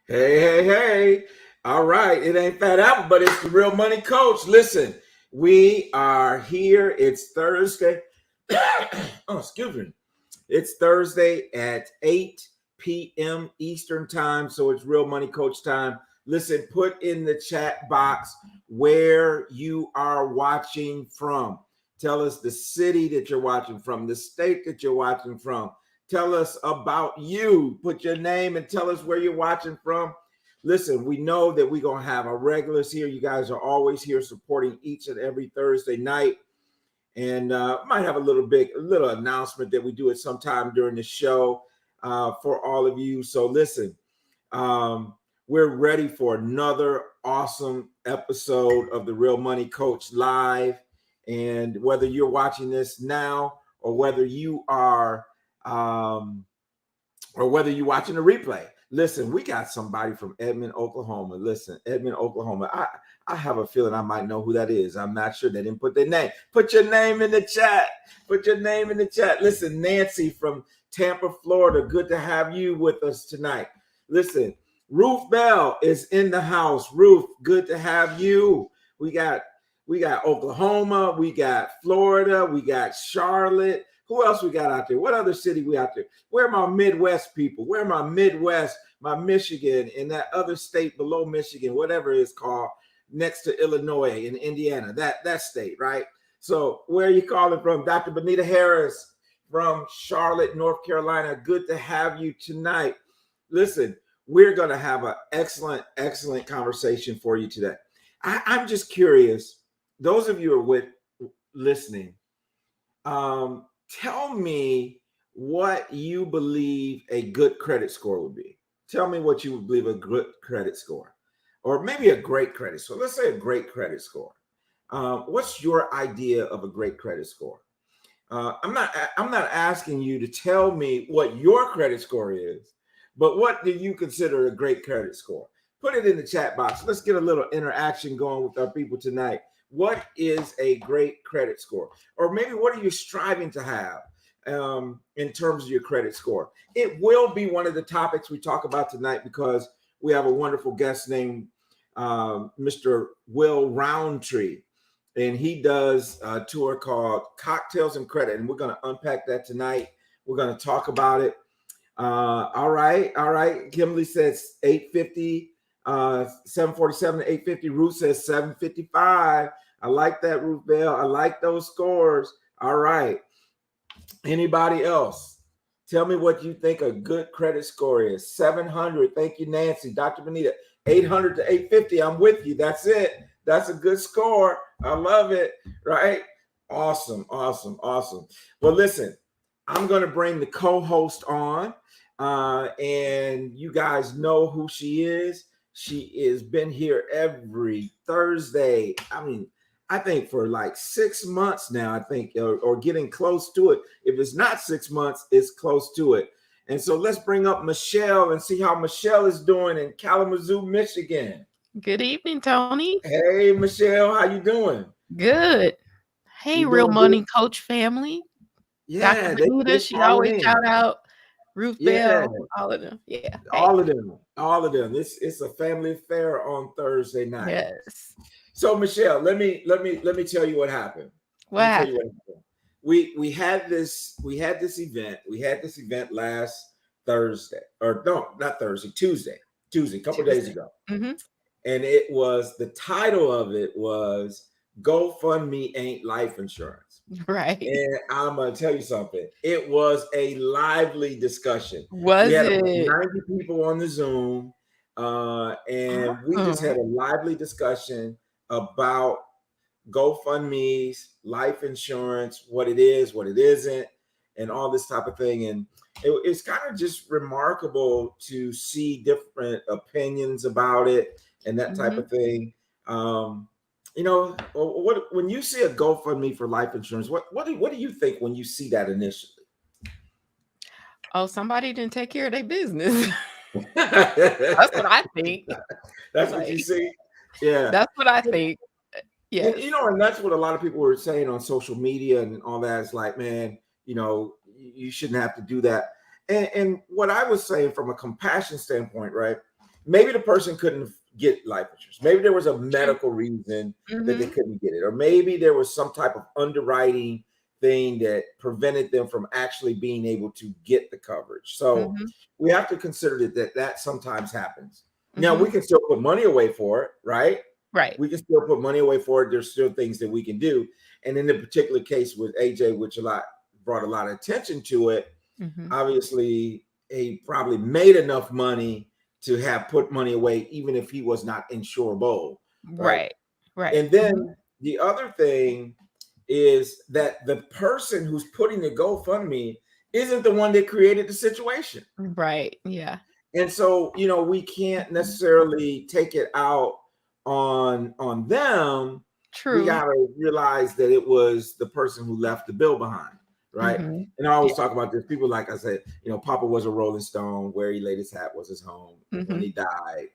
Hey. All right. It ain't Fat Apple, but it's the Real Money Coach. Listen, we are here. It's Thursday. Oh, excuse me. It's Thursday at 8 p.m. Eastern time. So it's Real Money Coach time. Listen, put in the chat box where you are watching from. Tell us the city that you're watching from, the state that you're watching from. Tell us about you. Put your name and tell us where you're watching from. Listen, we know that we're going to have our regulars here. You guys are always here supporting each and every Thursday night. And might have a little announcement that we do at some time during the show for all of you. So listen, we're ready for another awesome episode of the Real Money Coach Live. And whether you're watching this now or whether you are or whether you're watching the replay, listen, we got somebody from Edmond, Oklahoma. Listen, Edmond, Oklahoma. I have a feeling I might know who that is. I'm not sure. They didn't put their name. Put your name in the chat. Put your name in the chat. Listen, Nancy from Tampa, Florida. Good to have you with us tonight. Listen, Ruth Bell is in the house. Ruth, good to have you. We got Oklahoma. We got Florida. We got Charlotte. Who else we got out there? What other city we out there? Where are my Midwest people? Where are my Midwest, my Michigan, and that other state below Michigan, whatever it's called, next to Illinois and Indiana, that state, right? So where are you calling from? Dr. Benita Harris from Charlotte, North Carolina. Good to have you tonight. Listen, we're going to have an excellent conversation for you today. I'm just curious. Those of you who are listening, tell me what you believe a good credit score would be. Tell me what you would believe a good credit score, or maybe a great credit score. Let's say a great credit score. What's your idea of a great credit score? I'm not asking you to tell me what your credit score is, but what do you consider a great credit score? Put it in the chat box. Let's get a little interaction going with our people tonight. What is a great credit score? Or maybe what are you striving to have in terms of your credit score? It will be one of the topics we talk about tonight because we have a wonderful guest named Mr. Will Roundtree. And he does a tour called Cocktails and Credit. And we're going to unpack that tonight. We're going to talk about it. All right. Kimberly says 850. 747 to 850. Ruth says 755. I like that, Ruth Bell. I like those scores. All right. Anybody else? Tell me what you think a good credit score is. 700. Thank you, Nancy. Dr. Benita. 800 to 850. I'm with you. That's it. That's a good score. I love it. Right? Awesome. Well, listen, I'm going to bring the co-host on. And you guys know who she is. She has been here every Thursday. I think for like 6 months now, I think, or getting close to it. If it's not 6 months, it's close to it. And so let's bring up Michelle and see how Michelle is doing in Kalamazoo, Michigan. Good evening, Tony. Hey, Michelle, how you doing? Good. Hey, You Real doing Money good? Coach family. Yeah, Dr. Benita, she always calling in. shout out Ruth Yeah. Bell, all of them. Yeah. Hey. All of them. It's a family affair on Thursday night. Yes. So Michelle, let me tell you what happened. What happened? We had this event. We had this event last Thursday, or no, not Thursday, Tuesday, a couple of days ago. Mm-hmm. And it was, the title of it was GoFundMe Ain't Life Insurance. Right. And I'm gonna tell you something. It was a lively discussion. Was we had it? 90 people on the Zoom, and we just had a lively discussion about GoFundMe's life insurance, what it is, what it isn't, and all this type of thing. And it's kind of just remarkable to see different opinions about it and that type of thing. When you see a GoFundMe for life insurance, what do you think when you see that initially? Oh, somebody didn't take care of their business. That's what I think. That's what you see? Yeah. That's what I think. Yeah. And that's what a lot of people were saying on social media and all that. It's like, man, you shouldn't have to do that. And what I was saying from a compassion standpoint, right? maybe the person couldn't get life insurance. Maybe there was a True. medical reason that they Mm-hmm. couldn't get it, or maybe there was some type of underwriting thing that prevented them from actually being able to get the coverage. So Mm-hmm. we have to consider that sometimes happens. Now Mm-hmm. we can still put money away for it, right? Right. We can still put money away for it. There's still things that we can do. And in the particular case with AJ, which brought a lot of attention to it, Mm-hmm. obviously he probably made enough money to have put money away, even if he was not insurable, right? Right. Right. And then the other thing is that the person who's putting the GoFundMe isn't the one that created the situation. Right. Yeah. And so, we can't necessarily take it out on them. We True. got to realize that it was the person who left the bill behind, right? Mm-hmm. And I always Yeah. talk about this. People, like I said, Papa was a Rolling Stone. Where he laid his hat was his home. Mm-hmm. When he died,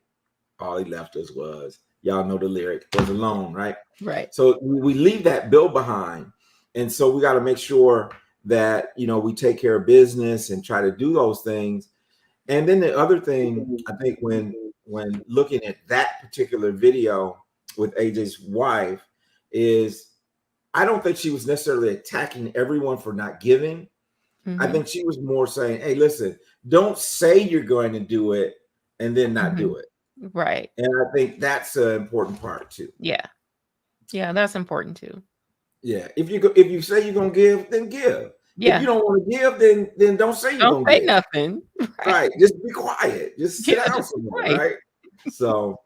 all he left us was, y'all know the lyric, was alone, right? Right. So we leave that bill behind. And so we got to make sure that, we take care of business and try to do those things. And then the other thing, I think when looking at that particular video with AJ's wife, is I don't think she was necessarily attacking everyone for not giving. Mm-hmm. I think she was more saying, hey, listen, don't say you're going to do it and then not do it. Right. And I think that's an important part too. Yeah. Yeah, that's important too. Yeah. If you say you're going to give, then give. Yeah. If you don't want to give, then don't say you're going to give. Nothing. Right. Just be quiet. Just sit down somewhere. Right. So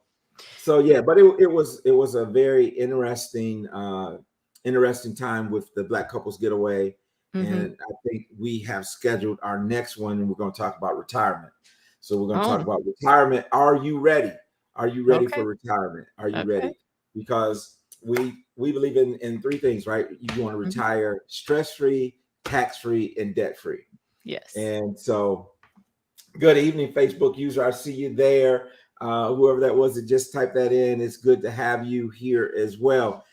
yeah, but it was a very interesting time with the Black Couples Getaway. Mm-hmm. And I think we have scheduled our next one, and we're going to talk about retirement. So we're going to talk about retirement. Are you ready? Are you ready for retirement? Are you ready? Because we believe in three things, right? You want to retire stress-free, tax-free, and debt-free. Yes. And so, good evening, Facebook user. I see you there. Whoever that was that just typed that in, it's good to have you here as well.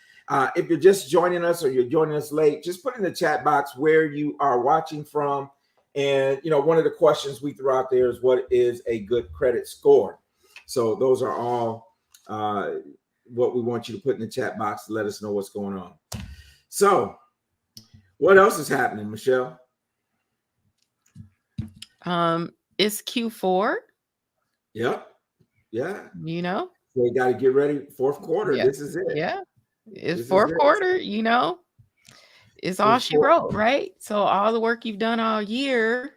If you're just joining us or you're joining us late, just put in the chat box where you are watching from. And, one of the questions we threw out there is, what is a good credit score? So those are all what we want you to put in the chat box to let us know what's going on. So what else is happening, Michelle? It's Q4. Yep. Yeah. So we got to get ready. Fourth quarter. Yeah. This is it. Yeah. It's fourth quarter, it's all she wrote, right? So all the work you've done all year,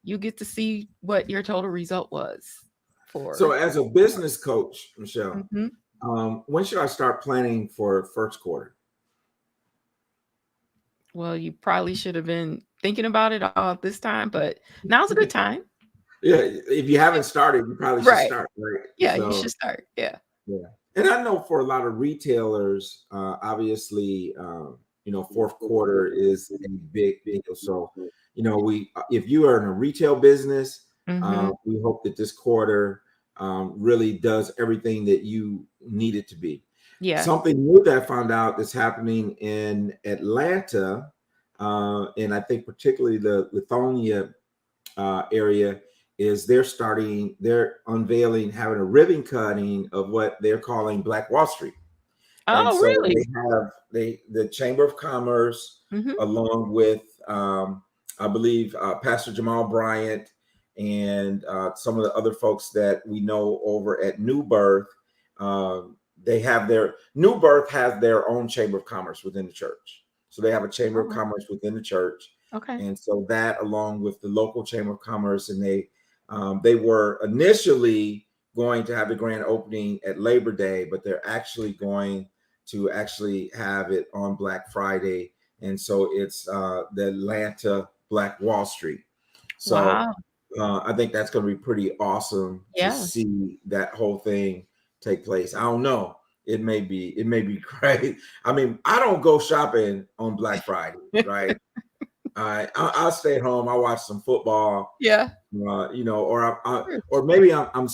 you get to see what your total result was for. So as a business coach, Michelle, when should I start planning for first quarter? Well, you probably should have been thinking about it all this time, but now's a good time. Yeah, if you haven't started, you probably should start, right? Yeah, you should start. Yeah. Yeah. And I know for a lot of retailers, obviously, fourth quarter is a big deal. So, if you are in a retail business, we hope that this quarter really does everything that you need it to be. Yeah. Something new that I found out that's happening in Atlanta, and I think particularly the Lithonia area, is they're unveiling, having a ribbon cutting of what they're calling Black Wall Street. Oh, and so really? They have the Chamber of Commerce, along with I believe Pastor Jamal Bryant and some of the other folks that we know over at New Birth. They have New Birth has their own Chamber of Commerce within the church. So they have a Chamber of Commerce within the church. Okay. And so that, along with the local Chamber of Commerce, and they were initially going to have the grand opening at Labor Day, but they're actually going to have it on Black Friday. And so it's the Atlanta Black Wall Street. So I think that's going to be pretty awesome to see that whole thing take place. I don't know. It may be great. I mean, I don't go shopping on Black Friday, right? I'll stay at home. I watch some football. Yeah. Or maybe I'm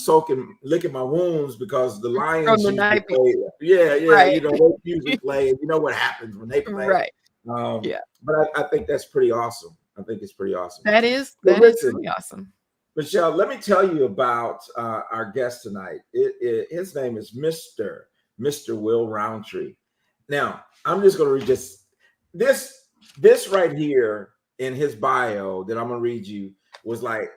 licking my wounds because the Lions from the usually night play. Yeah. Right. They usually play. And you know what happens when they play. Right. But I think that's pretty awesome. I think it's pretty awesome. That is really awesome. Michelle, let me tell you about our guest tonight. His name is Mr. Will Roundtree. Now, I'm just going to read this this right here in his bio that I'm going to read you was like,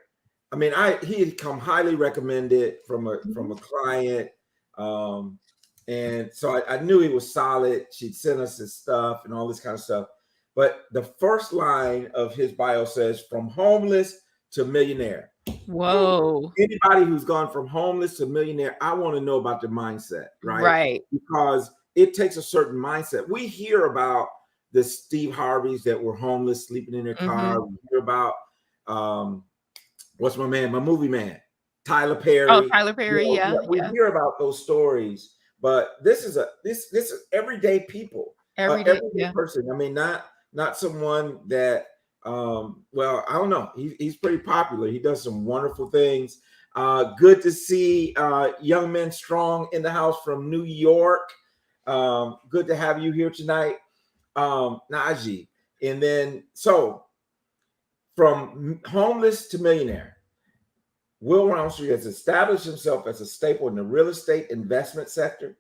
I mean, he had come highly recommended from a client, and so I knew he was solid. She'd sent us his stuff and all this kind of stuff. But the first line of his bio says, "From homeless to millionaire." Whoa. Anybody who's gone from homeless to millionaire, I want to know about the mindset, right? Right. Because it takes a certain mindset. We hear about the Steve Harveys that were homeless, sleeping in their car. We hear about what's my movie man, Tyler Perry. Oh, Tyler Perry, We hear about those stories, but this is everyday people, everyday person. I mean, not someone that well, I don't know. He's pretty popular. He does some wonderful things. Good to see Young Men Strong in the house from New York. Good to have you here tonight, Najee. And then, so from homeless to millionaire, Will Roundtree has established himself as a staple in the real estate investment sector.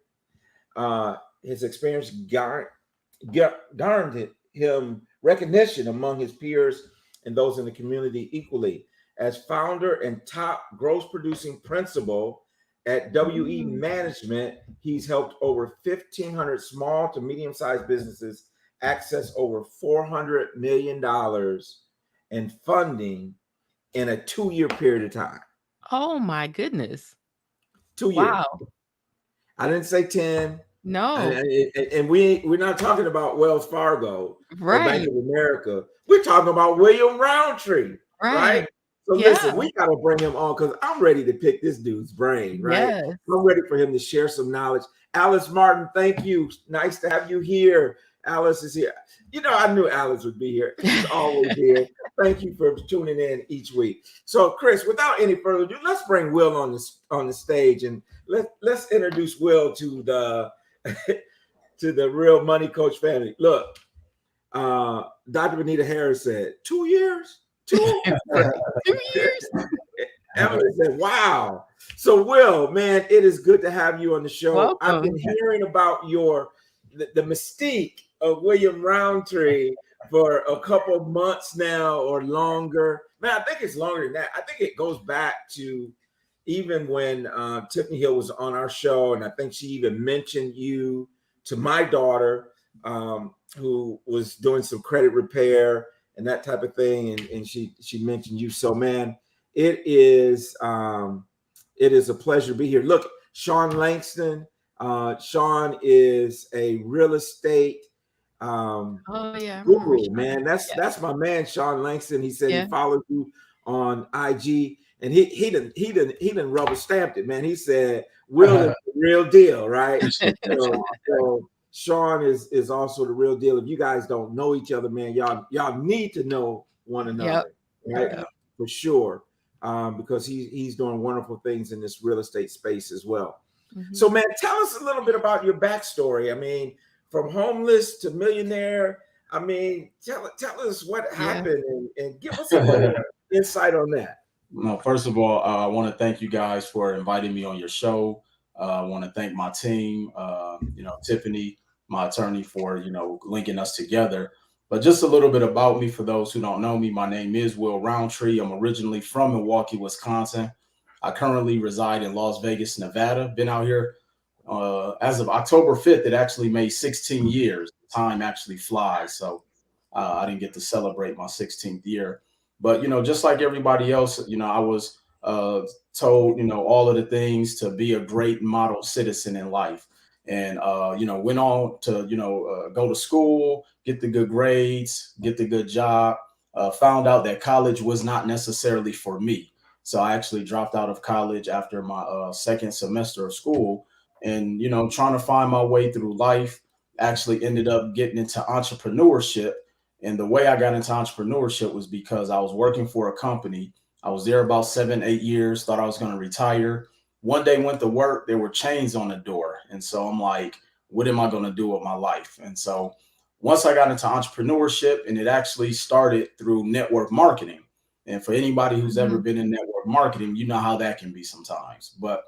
His experience garnered him recognition among his peers and those in the community equally. As founder and top gross producing principal at WE Management, he's helped over 1,500 small to medium-sized businesses access over $400 million in funding in a 2-year period of time. Oh my goodness. 2 years. Wow. I didn't say 10. No. And we're not talking about Wells Fargo or Bank Right. of America. We're talking about William Roundtree, right? So listen, we got to bring him on because I'm ready to pick this dude's brain, right? Yes. I'm ready for him to share some knowledge. Alice Martin, thank you. Nice to have you here. Alice is here. You know, I knew Alice would be here. She's always here. Thank you for tuning in each week. So, Chris, without any further ado, let's bring Will on the stage and let's introduce Will to the to the Real Money Coach family. Look, Dr. Benita Harris said 2 years. 2 years. Emily said, "Wow." So, Will, man, it is good to have you on the show. Welcome. I've been hearing about the mystique of William Roundtree for a couple of months now or longer. Man, I think it's longer than that. I think it goes back to even when Tiffany Hill was on our show, and I think she even mentioned you to my daughter, who was doing some credit repair and that type of thing, and she mentioned you. So, man, it is a pleasure to be here. Look, Sean Langston. Sean is a real estate guru, man. That's my man, Sean Langston. He said he followed you on IG, and he didn't rubber stamped it, man. He said Will is the real deal, right? So Sean is also the real deal. If you guys don't know each other, man, y'all need to know one another, right? For sure, because he's doing wonderful things in this real estate space as well. So, man, tell us a little bit about your backstory. I mean, from homeless to millionaire. I mean, tell us what happened and give us a little insight on that. No, first of all, I want to thank you guys for inviting me on your show. I want to thank my team, Tiffany, my attorney, for, linking us together. But just a little bit about me for those who don't know me. My name is Will Roundtree. I'm originally from Milwaukee, Wisconsin. I currently reside in Las Vegas, Nevada. Been out here as of October 5th. It actually made 16 years. Time actually flies. So I didn't get to celebrate my 16th year. But, just like everybody else, I was told, all of the things to be a great model citizen in life. And, went on to, go to school, get the good grades, get the good job, found out that college was not necessarily for me. So I actually dropped out of college after my second semester of school and, trying to find my way through life, actually ended up getting into entrepreneurship. And the way I got into entrepreneurship was because I was working for a company. I was there about 7-8 years, thought I was going to retire. One day went to work, there were chains on the door. And so I'm like, what am I going to do with my life? And so once I got into entrepreneurship, and it actually started through network marketing. And for anybody who's ever been in network marketing, you know how that can be sometimes. But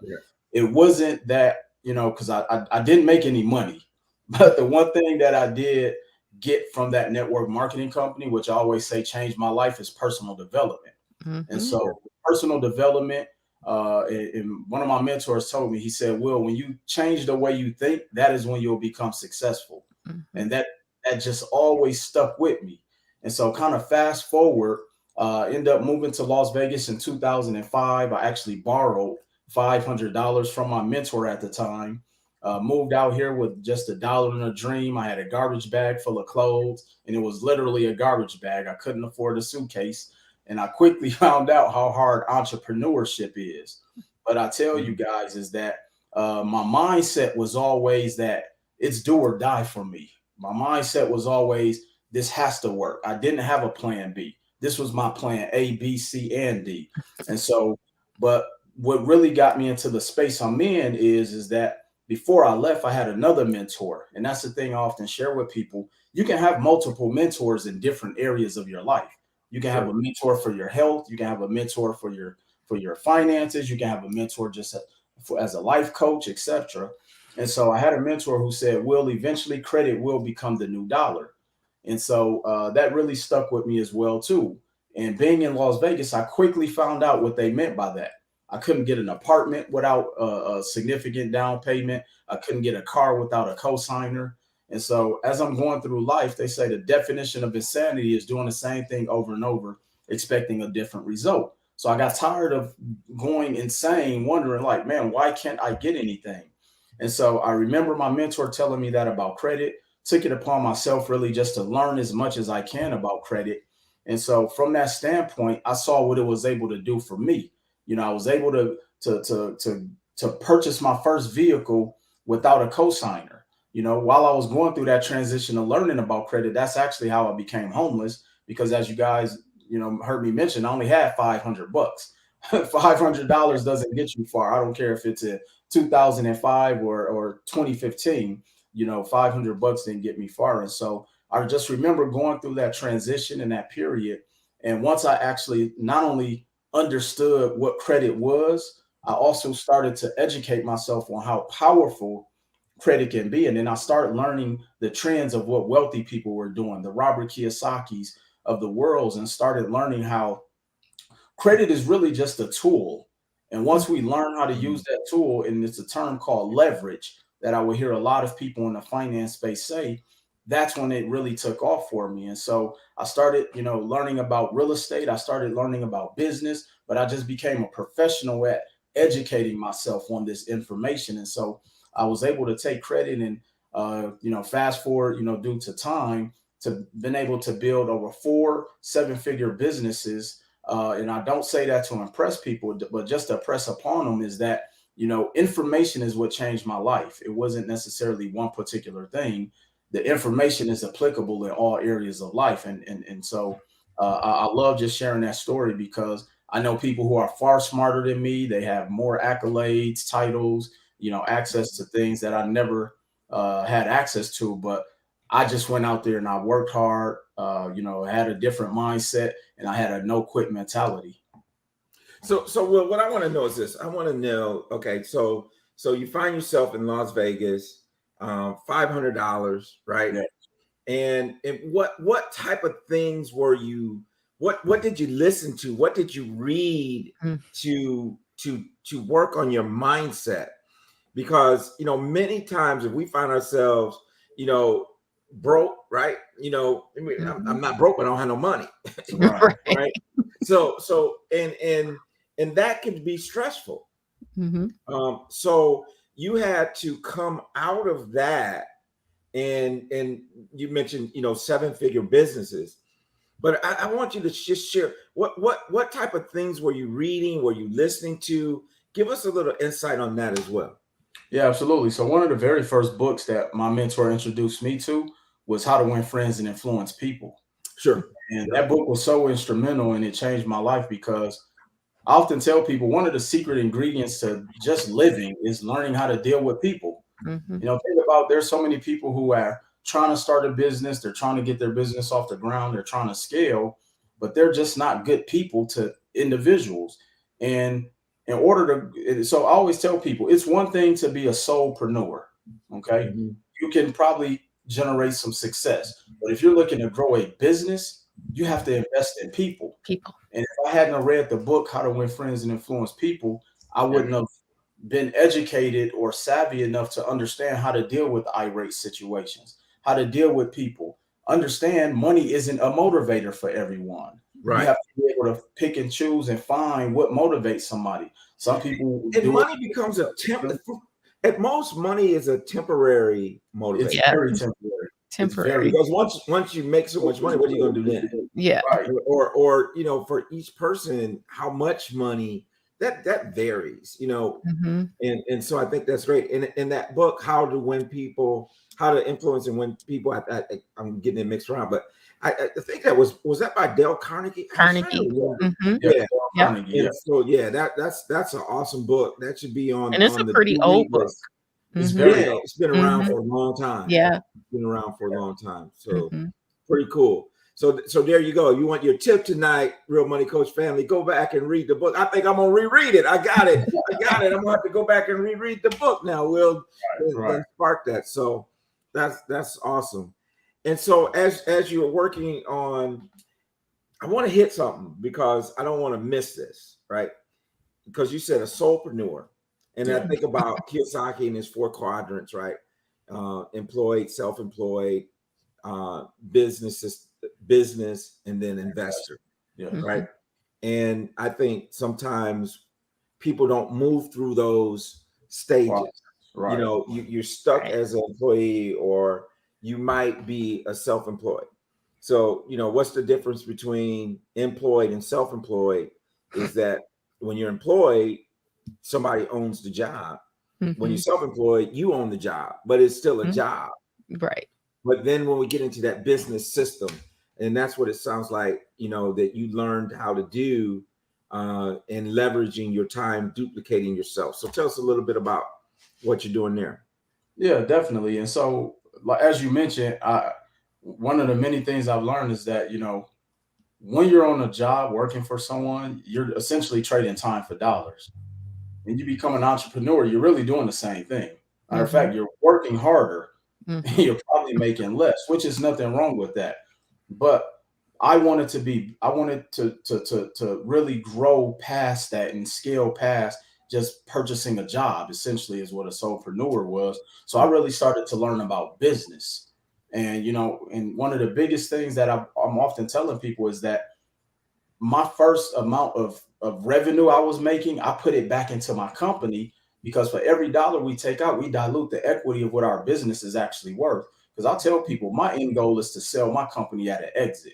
it wasn't that, because I didn't make any money. But the one thing that I did get from that network marketing company, which I always say changed my life, is personal development. And so personal development, and one of my mentors told me, he said, Will, when you change the way you think, that is when you'll become successful. And that just always stuck with me. And so kind of fast forward, end up moving to Las Vegas in 2005. I actually borrowed $500 from my mentor at the time. Moved out here with just $1 and a dream. I had a garbage bag full of clothes, and it was literally a garbage bag. I couldn't afford a suitcase. And I quickly found out how hard entrepreneurship is. But I tell you guys is that my mindset was always that it's do or die for me. My mindset was always, this has to work. I didn't have a plan B. This was my plan A, B, C, and D. And so, but what really got me into the space I'm in is that before I left, I had another mentor. And that's the thing I often share with people. You can have multiple mentors in different areas of your life. You can have a mentor for your health. You can have a mentor for your finances. You can have a mentor just as a life coach, etc. And so I had a mentor who said, Will, eventually credit will become the new dollar. And so that really stuck with me as well, too. And being in Las Vegas, I quickly found out what they meant by that. I couldn't get an apartment without a significant down payment. I couldn't get a car without a cosigner. And so as I'm going through life, they say the definition of insanity is doing the same thing over and over, expecting a different result. So I got tired of going insane, wondering like, man, why can't I get anything? And so I remember my mentor telling me that about credit, took it upon myself really just to learn as much as I can about credit. And so from that standpoint, I saw what it was able to do for me. I was able to purchase my first vehicle without a cosigner. While I was going through that transition of learning about credit, that's actually how I became homeless, because as you guys, heard me mention, I only had $500. $500 doesn't get you far. I don't care if it's in 2005 or 2015, $500 didn't get me far. And so I just remember going through that transition in that period. And once I actually not only understood what credit was, I also started to educate myself on how powerful credit can be. And then I started learning the trends of what wealthy people were doing, the Robert Kiyosaki's of the world, and started learning how credit is really just a tool. And once we learn how to use that tool, and it's a term called leverage that I would hear a lot of people in the finance space say, that's when it really took off for me. And so I started, learning about real estate. I started learning about business, but I just became a professional at educating myself on this information. And so I was able to take credit and, fast forward, due to time, to been able to build over 4 7-figure businesses. And I don't say that to impress people, but just to press upon them is that, information is what changed my life. It wasn't necessarily one particular thing. The information is applicable in all areas of life. And so I love just sharing that story, because I know people who are far smarter than me. They have more accolades, titles, access to things that I never had access to. But I just went out there and I worked hard, I had a different mindset, and I had a no quit mentality. So Will, what I want to know is this. I want to know, okay, so you find yourself in Las Vegas, $500, right? Yeah. And what type of things were you, what did you listen to? What did you read to work on your mindset? Because, many times if we find ourselves, broke, right? I'm not broke, but I don't have no money. Right. So and that can be stressful. So you had to come out of that, and you mentioned 7-figure businesses, but I want you to just share what type of things were you reading, were you listening to? Give us a little insight on that as well. Yeah, absolutely. So one of the very first books that my mentor introduced me to was How to Win Friends and Influence People. Sure. And that book was so instrumental, and it changed my life, because I often tell people one of the secret ingredients to just living is learning how to deal with people. Think about, there's so many people who are trying to start a business. They're trying to get their business off the ground. They're trying to scale. but they're just not good people to individuals. And in order to, so I always tell people, it's one thing to be a solopreneur. Okay. Mm-hmm. You can probably generate some success, but if you're looking to grow a business, you have to invest in people. And if I hadn't read the book, How to Win Friends and Influence People, I wouldn't have been educated or savvy enough to understand how to deal with irate situations, how to deal with people. Understand money isn't a motivator for everyone. Right. You have to be able to pick and choose and find what motivates somebody. Some people and money becomes at most, money is a temporary motivator. It's very temporary. Because once you make so much money, what are you going to do then? Yeah. Right. Or for each person, how much money that varies, Mm-hmm. and so I think that's great. And in that book, How to Influence and Win People, I'm getting it mixed around, but I think that was that by Dale Carnegie? Mm-hmm. Yeah. Carnegie, yeah. So that's an awesome book. That should be on. And it's on a pretty old book. It's it's been around for a long time. Yeah. It's been around for a long time. So pretty cool. So there you go. You want your tip tonight, Real Money Coach family, go back and read the book. I think I'm gonna reread it. I got it. I'm gonna have to go back and reread the book now. We'll spark that. So that's awesome. And so as you're working on, I want to hit something because I don't want to miss this, right? Because you said a solopreneur. And I think about Kiyosaki and his 4 quadrants, right? Employed, self-employed, business, and then investor, right? And I think sometimes people don't move through those stages. Right. You're stuck as an employee, or you might be a self-employed. So, what's the difference between employed and self-employed is that when you're employed, somebody owns the job. When you're self-employed, you own the job, but it's still a job. Right. But then when we get into that business system, and that's what it sounds like, that you learned how to do in leveraging your time, duplicating yourself. So tell us a little bit about what you're doing there. Yeah, definitely. And so, as you mentioned, one of the many things I've learned is that, when you're on a job working for someone, you're essentially trading time for dollars. And you become an entrepreneur, you're really doing the same thing. Matter of fact, you're working harder and you're probably making less, which is nothing wrong with that. But I wanted to really grow past that and scale past just purchasing a job, essentially, is what a solopreneur was. So I really started to learn about business. And, and one of the biggest things that I'm often telling people is that my first amount of revenue I was making, I put it back into my company, because for every dollar we take out, we dilute the equity of what our business is actually worth. Because I tell people my end goal is to sell my company at an exit.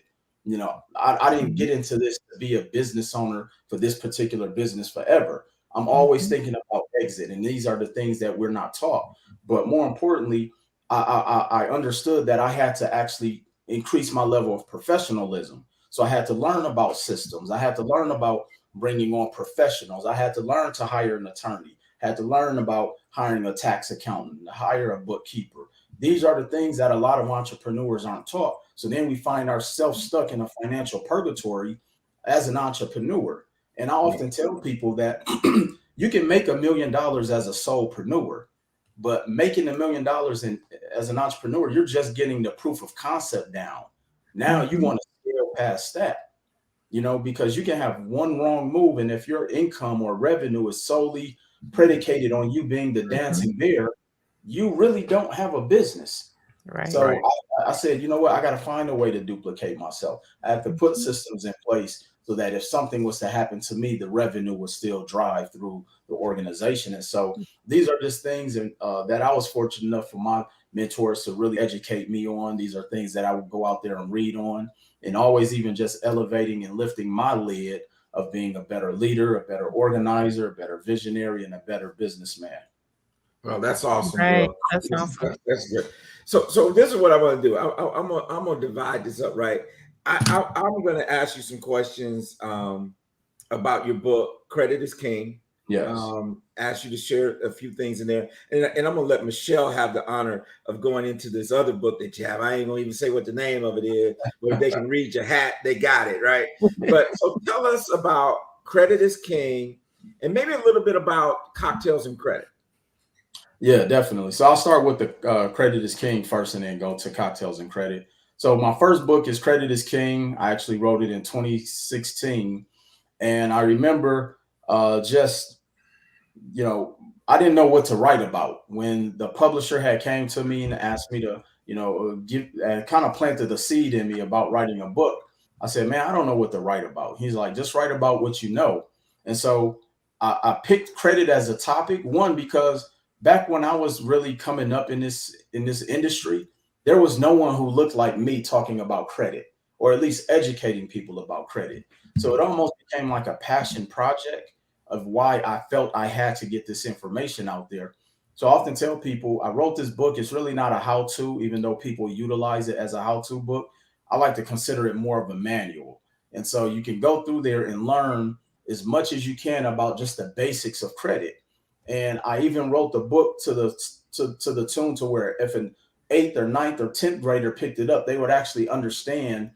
I didn't get into this to be a business owner for this particular business forever. I'm always thinking about exit. And these are the things that we're not taught. But more importantly, I understood that I had to actually increase my level of professionalism. So I had to learn about systems. I had to learn about bringing on professionals. I had to learn to hire an attorney, had to learn about hiring a tax accountant, hire a bookkeeper. These are the things that a lot of entrepreneurs aren't taught. So then we find ourselves stuck in a financial purgatory as an entrepreneur. And I often tell people that you can make $1 million as a solopreneur, but making $1 million as an entrepreneur, you're just getting the proof of concept down. Now you want to scale past that, because you can have one wrong move. And if your income or revenue is solely predicated on you being the dancing bear, you really don't have a business. Right. So I said, you know what? I got to find a way to duplicate myself. I have to put systems in place so that if something was to happen to me, the revenue would still drive through the organization. And so these are just things that I was fortunate enough for my mentors to really educate me on. These are things that I would go out there and read on, and always even just elevating and lifting my lid of being a better leader, a better organizer, a better visionary, and a better businessman. Well, that's awesome. Right. Bro. That's awesome. That's good. So this is what I'm going to do. I'm gonna divide this up, right? I'm going to ask you some questions about your book, Credit is King. Yes. Ask you to share a few things in there. And I'm going to let Michelle have the honor of going into this other book that you have. I ain't going to even say what the name of it is, but if they can read your hat, they got it, right? But so tell us about Credit is King and maybe a little bit about Cocktails and Credit. Yeah, definitely. So I'll start with the Credit is King first and then go to Cocktails and Credit. So my first book is Credit is King. I actually wrote it in 2016. And I remember just, I didn't know what to write about when the publisher had came to me and asked me to, give kind of planted the seed in me about writing a book. I said, man, I don't know what to write about. He's like, just write about what you know. And so I picked credit as a topic, one, because back when I was really coming up in this industry, there was no one who looked like me talking about credit, or at least educating people about credit. So it almost became like a passion project of why I felt I had to get this information out there. So I often tell people I wrote this book. It's really not a how-to, even though people utilize it as a how-to book. I like to consider it more of a manual. And so you can go through there and learn as much as you can about just the basics of credit. And I even wrote the book to the tune to where if an 8th or 9th or 10th grader picked it up, they would actually understand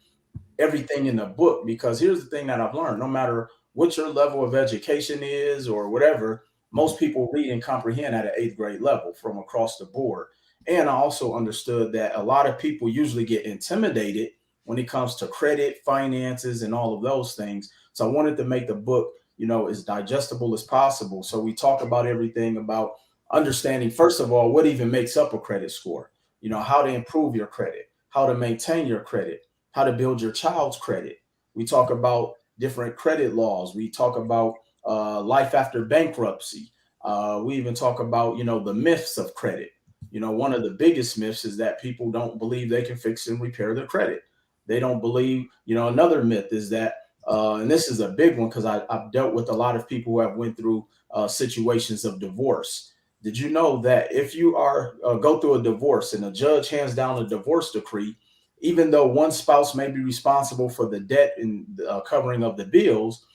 everything in the book. Because here's the thing that I've learned: no matter what your level of education is or whatever, most people read and comprehend at an 8th grade level from across the board. And I also understood that a lot of people usually get intimidated when it comes to credit, finances, and all of those things. So I wanted to make the book, as digestible as possible. So we talk about everything about understanding, first of all, what even makes up a credit score, how to improve your credit, how to maintain your credit, how to build your child's credit. We talk about different credit laws. We talk about life after bankruptcy. We even talk about, the myths of credit. One of the biggest myths is that people don't believe they can fix and repair their credit. They don't believe, another myth is that, and this is a big one because I've dealt with a lot of people who have went through situations of divorce. Did you know that if you go through a divorce and a judge hands down a divorce decree, even though one spouse may be responsible for the debt and covering of the bills,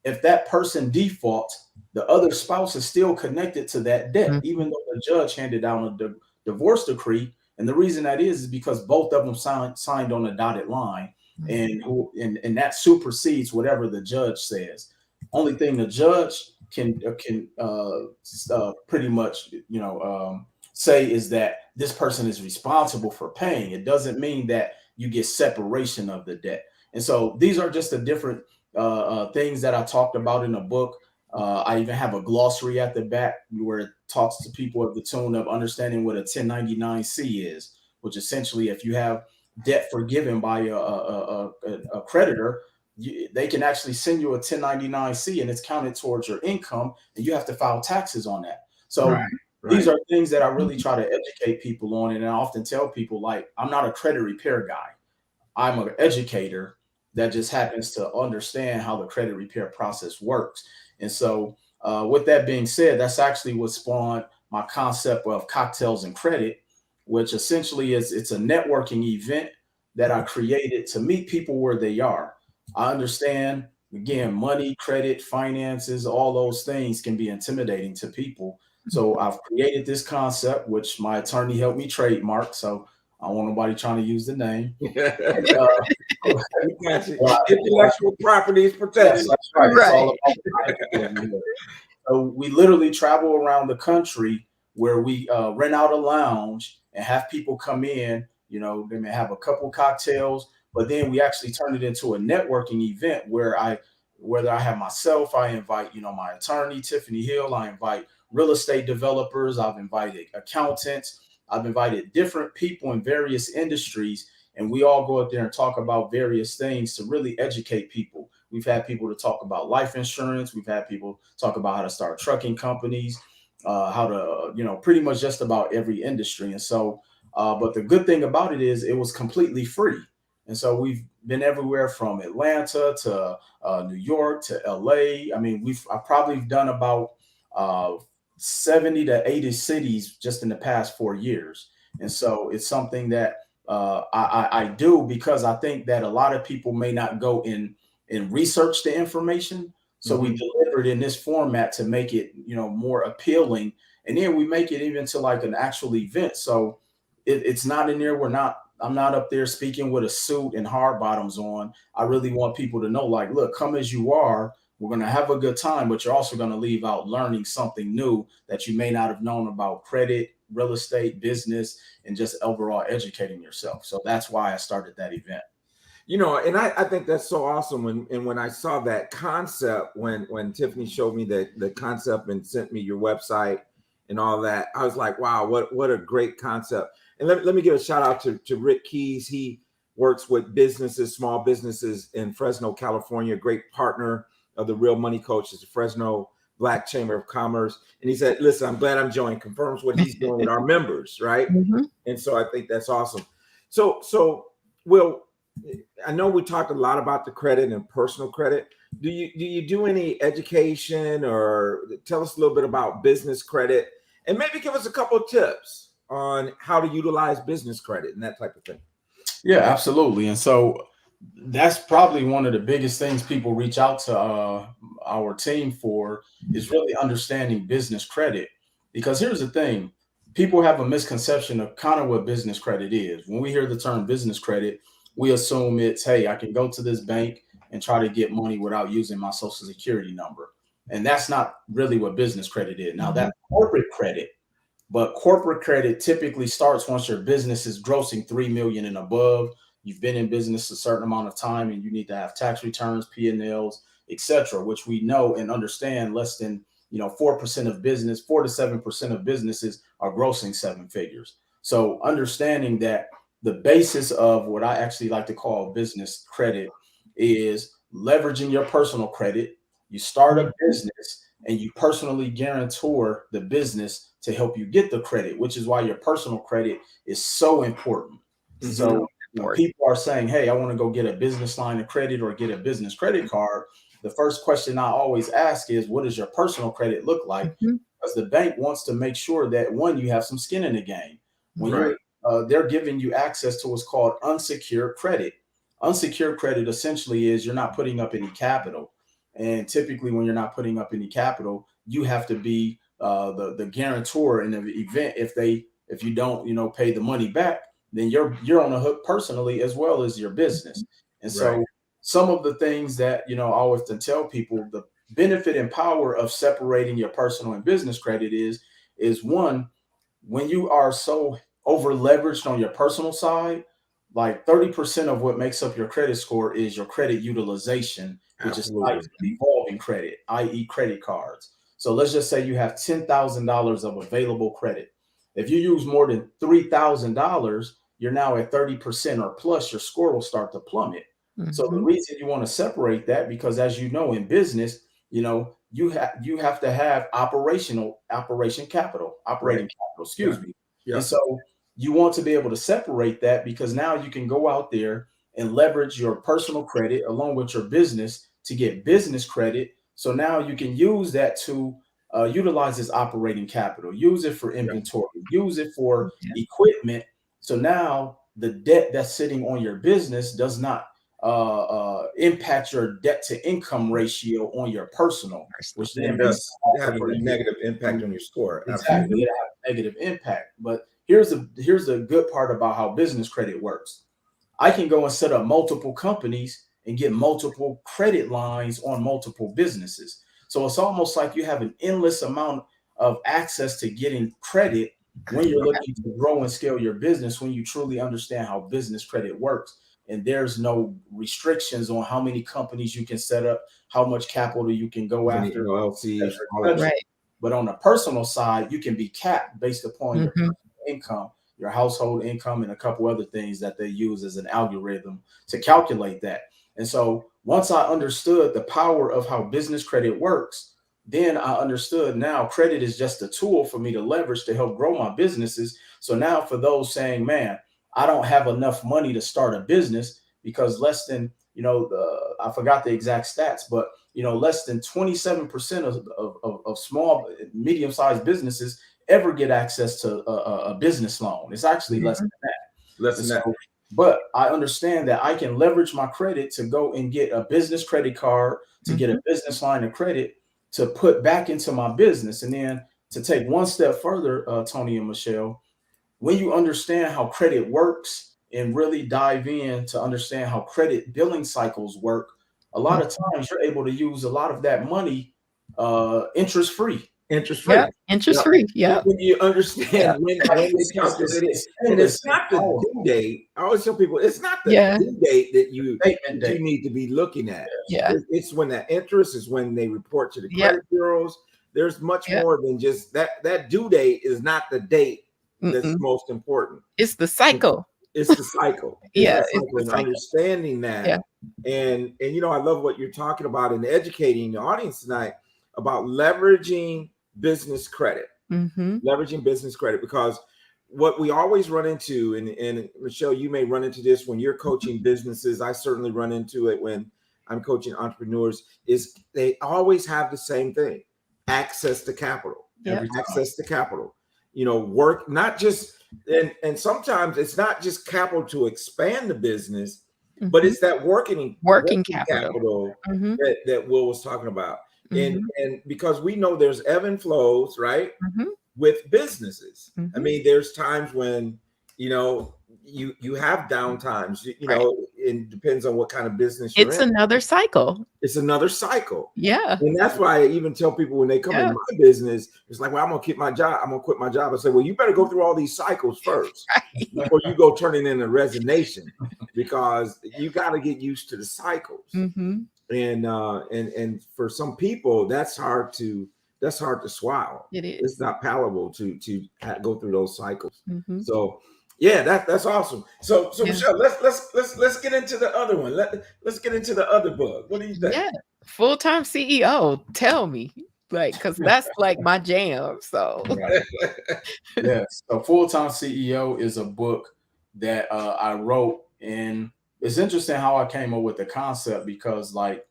if that person defaults, the other spouse is still connected to that debt, even though the judge handed down a divorce decree. And the reason that is because both of them signed on a dotted line, and that supersedes whatever the judge says. Only thing the judge can pretty much say is that this person is responsible for paying. It doesn't mean that you get separation of the debt. And so these are just the different things that I talked about in the book. I even have a glossary at the back where it talks to people of the tune of understanding what a 1099-C is, which essentially, if you have debt forgiven by a creditor, they can actually send you a 1099-C and it's counted towards your income, and you have to file taxes on that. So these are things that I really try to educate people on. And I often tell people, like, I'm not a credit repair guy. I'm an educator that just happens to understand how the credit repair process works. And so with that being said, that's actually what spawned my concept of Cocktails and Credit, which essentially it's a networking event that I created to meet people where they are. I understand, again, money, credit, finances, all those things can be intimidating to people. So I've created this concept, which my attorney helped me trademark. So I don't want nobody trying to use the name. Intellectual property is protected. That's right. It's all about so we literally travel around the country where we rent out a lounge and have people come in. They may have a couple cocktails, but then we actually turn it into a networking event whether I have myself, I invite, my attorney, Tiffany Hill, I invite real estate developers, I've invited accountants, I've invited different people in various industries, and we all go up there and talk about various things to really educate people. We've had people to talk about life insurance. We've had people talk about how to start trucking companies, how to, pretty much just about every industry. And so, but the good thing about it is it was completely free. And so we've been everywhere from Atlanta to New York to LA. I mean, I've probably done about 70 to 80 cities just in the past 4 years. And so it's something that I do because I think that a lot of people may not go in and research the information. So we deliver it in this format to make it, more appealing. And then we make it even to like an actual event. So it's not in there. I'm not up there speaking with a suit and hard bottoms on. I really want people to know, like, look, come as you are. We're going to have a good time, but you're also going to leave out learning something new that you may not have known about credit, real estate, business, and just overall educating yourself. So that's why I started that event. And I think that's so awesome. When I saw that concept, when Tiffany showed me the concept and sent me your website and all that, I was like, wow, what a great concept. And let me give a shout out to Rick Keys. He works with small businesses in Fresno, California, great partner of the Real Money Coach, is the Fresno Black Chamber of Commerce. And he said, listen, I'm glad I'm joining, confirms what he's doing with our members, right? Mm-hmm. And so I think that's awesome. So Will, I know we talked a lot about the credit and personal credit. Do you do any education, or tell us a little bit about business credit, and maybe give us a couple of tips on how to utilize business credit and that type of thing? Yeah, absolutely. And so that's probably one of the biggest things people reach out to our team for, is really understanding business credit. Because here's the thing, people have a misconception of kind of what business credit is. When we hear the term business credit, we assume it's, hey, I can go to this bank and try to get money without using my social security number. And that's not really what business credit is. Now, that's corporate credit, but corporate credit typically starts once your business is grossing $3 million and above. You've been in business a certain amount of time, and you need to have tax returns, P&Ls, etc., which we know and understand less than 4% of business, 4 to 7% of businesses are grossing 7 figures. So understanding that the basis of what I actually like to call business credit is leveraging your personal credit. You start a business and you personally guarantor the business to help you get the credit, which is why your personal credit is so important. Mm-hmm. So when people are saying, hey, I want to go get a business line of credit or get a business credit card, the first question I always ask is, what does your personal credit look like? Mm-hmm. Because the bank wants to make sure that, one, you have some skin in the game. When they're giving you access to what's called unsecured credit. Unsecured credit essentially is you're not putting up any capital. And typically when you're not putting up any capital, you have to be the guarantor in the event if you don't pay the money back, then you're on the hook personally as well as your business. And so some of the things that I always tell people, the benefit and power of separating your personal and business credit is one, when you are so over leveraged on your personal side, like 30% of what makes up your credit score is your credit utilization, which Absolutely. Is evolving credit, i.e. credit cards. So let's just say you have $10,000 of available credit. If you use more than $3,000, you're now at 30% or plus, your score will start to plummet. Mm-hmm. So the reason you want to separate that, because as you know, in business, you have to have operating capital, excuse me. Yep. And so you want to be able to separate that, because now you can go out there and leverage your personal credit along with your business to get business credit. So now you can use that to utilize as operating capital, use it for inventory, use it for equipment. So now the debt that's sitting on your business does not impact your debt to income ratio on your personal, which then does have a negative impact on your score. Exactly, it has a negative impact. But here's the good part about how business credit works. I can go and set up multiple companies and get multiple credit lines on multiple businesses. So it's almost like you have an endless amount of access to getting credit when you're looking to grow and scale your business, when you truly understand how business credit works. And there's no restrictions on how many companies you can set up, how much capital you can go after. LLCs, right. But on the personal side, you can be capped based upon your income, your household income, and a couple other things that they use as an algorithm to calculate that. And so once I understood the power of how business credit works, then I understood now credit is just a tool for me to leverage to help grow my businesses. So now for those saying, man, I don't have enough money to start a business, because less than, I forgot the exact stats, but, less than 27% of small, medium-sized businesses ever get access to a business loan. It's actually less than that. But I understand that I can leverage my credit to go and get a business credit card, to get a business line of credit. to put back into my business. And then to take one step further, Tony and Michelle, when you understand how credit works and really dive in to understand how credit billing cycles work, a lot of times you're able to use a lot of that money interest free. Interest free. Yep. Interest free. Yeah. When you understand when they calculate it, and it's not the due date. I always tell people it's not the due date that you need to be looking at. Yeah. It's when that interest is when they report to the credit bureaus. There's much more than just that. That due date is not the date that's most important. It's the cycle. It's the cycle. It's the cycle. Understanding that. And you know, I love what you're talking about and educating the audience tonight about leveraging business credit. Leveraging business credit, because what we always run into, and Michelle, you may run into this when you're coaching businesses. I certainly run into it when I'm coaching entrepreneurs, is they always have the same thing: access to capital. Access to capital. You know, work, not just, and sometimes it's not just capital to expand the business, but it's that working capital that Will was talking about. And because we know there's ebb and flows, right? With businesses. I mean, there's times when, you know, you have down times, you know, it depends on what kind of business you're in. It's another cycle. It's another cycle. Yeah. And that's why I even tell people when they come in my business, it's like, well, I'm gonna quit my job. I'm gonna quit my job. I say, well, you better go through all these cycles first before you go turning in a resignation, because you got to get used to the cycles. And for some people, that's hard to swallow. It is. It's not palatable to go through those cycles. So yeah, that's awesome. So Michelle, let's get into the other one. Let's get into the other book. What do you think? Yeah, Full-Time CEO. Tell me, like, because that's like my jam. So yes, so Full-Time CEO is a book that I wrote, and it's interesting how I came up with the concept, because like